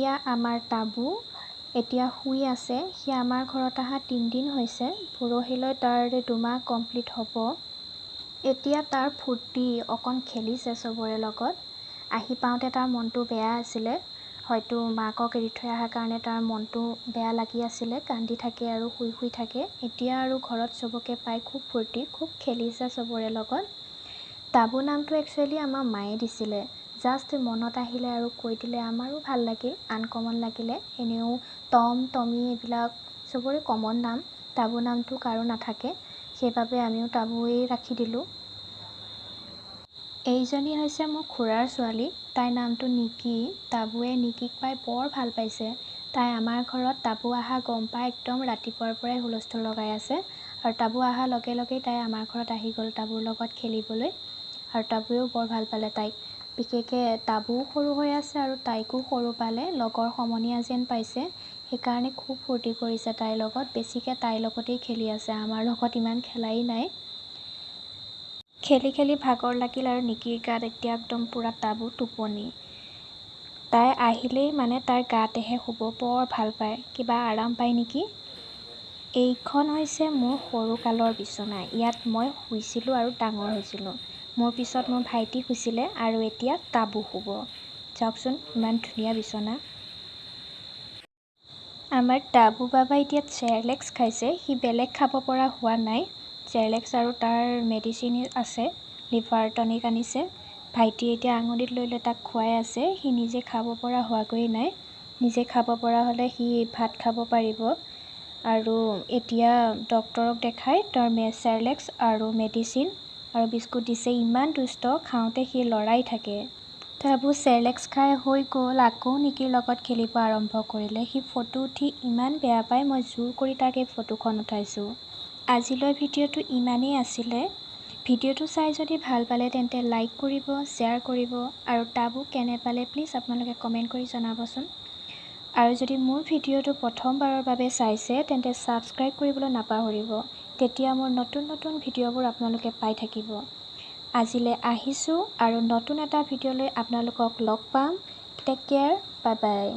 এয়া আমাৰ টাবু এতিয়া শুই আছে। সি আমাৰ ঘৰত অহা 3 দিন হৈছে। পৰহিলৈ তাৰ 2 মাহ কমপ্লিট হ'ব। এতিয়া তাৰ ফূৰ্তি অকণ খেলিছে চবৰে লগত। আহি পাওঁতে তাৰ মনটো বেয়া আছিলে। হয়তো মাকক এৰি থৈ অহাৰ কাৰণে তাৰ মনটো বেয়া লাগি আছিলে, কান্দি থাকে আৰু শুই থাকে। এতিয়া আৰু ঘৰত চবকে পাই খুব ফূৰ্তি, খুব খেলিছে চবৰে লগত। টাবু নামটো একচুৱেলি আমাৰ মায়ে দিছিলে। জাষ্ট মনত আহিলে আৰু কৈ দিলে আমাৰো ভাল লাগিল, আনকমন লাগিলে। এনেও টম, টমি এইবিলাক চবৰে কমন নাম। টাবু নামটো কাৰো নাথাকে, সেইবাবে আমিও টাবুৱেই ৰাখি দিলোঁ। এইজনী হৈছে মোৰ খুৰাৰ ছোৱালী। তাইৰ নামটো নিকি। টাবুৱে নিকিক পাই বৰ ভাল পাইছে। তাই আমাৰ ঘৰত টাবু অহা গম পাই একদম ৰাতিপুৱাৰ পৰাই হুলস্থুল লগাই আছে। আৰু টাবু অহাৰ লগে লগেই তাই আমাৰ ঘৰত আহি গ'ল টাবুৰ লগত খেলিবলৈ। আৰু টাবুৱেও বৰ ভাল পালে তাইক। বিশেষকৈ টাবুও সৰু হৈ আছে আৰু তাইকো সৰু পালে, লগৰ সমনীয়া যেন পাইছে। সেইকাৰণে খুব ফূৰ্তি কৰিছে তাইৰ লগত। বেছিকৈ তাইৰ লগতেই খেলি আছে, আমাৰ লগত ইমান খেলাই নাই। খেলি খেলি ভাগৰ লাগিল আৰু নিকিৰ গাত এতিয়া একদম পূৰা টাবু টোপনি। তাই আহিলেই মানে তাৰ গাতেহে শুব, বৰ ভাল পায়, কিবা আৰাম পায় নেকি। এইখন হৈছে মোৰ সৰুকালৰ বিচনা। ইয়াত মই শুইছিলোঁ আৰু ডাঙৰ হৈছিলোঁ। মোৰ পিছত মোৰ ভাইটি শুইছিলে আৰু এতিয়া টাবু শুব। চাওকচোন ইমান ধুনীয়া বিচনা। আমাৰ টাবু বাবাই এতিয়া চেৰেলেক্স খাইছে। সি বেলেগ খাব পৰা হোৱা নাই। চেৰেলেক্স আৰু তাৰ মেডিচিন আছে, লিভাৰ টনিক আনিছে। ভাইটিয়ে এতিয়া আঙুলিত লৈ লৈ তাক খুৱাই আছে। সি নিজে খাব পৰা হোৱাগৈয়ে নাই। নিজে খাব পৰা হ'লে সি ভাত খাব পাৰিব। আৰু এতিয়া ডক্তৰক দেখাই তাৰ চেৰেলেক্স আৰু মেডিচিন আৰু বিস্কুট দিছে। ইমান দুষ্ট, খাওঁতে সি লৰাই থাকে। টাবু চেৰেলেক্স খাই হৈ গ'ল, আকৌ নিকিৰ লগত খেলিব আৰম্ভ কৰিলে। সি ফটো উঠি ইমান বেয়া পায়, মই জোৰ কৰি তাক এই ফটোখন উঠাইছোঁ। আজিলৈ ভিডিঅ'টো ইমানেই আছিলে। ভিডিঅ'টো চাই যদি ভাল পালে তেন্তে লাইক কৰিব, শ্বেয়াৰ কৰিব আৰু টাবু কেনে পালে প্লিজ আপোনালোকে কমেণ্ট কৰি জনাবচোন। আৰু যদি মোৰ ভিডিঅ'টো প্ৰথমবাৰৰ বাবে চাইছে তেন্তে ছাবস্ক্ৰাইব কৰিবলৈ নাপাহৰিব। তেতিয়া মোৰ নতুন নতুন ভিডিঅ'বোৰ আপোনালোকে পাই থাকিব। আজিলৈ আহিছোঁ আৰু নতুন এটা ভিডিঅ'লৈ আপোনালোকক লগ পাম। টেক কেয়াৰ, বাই বাই।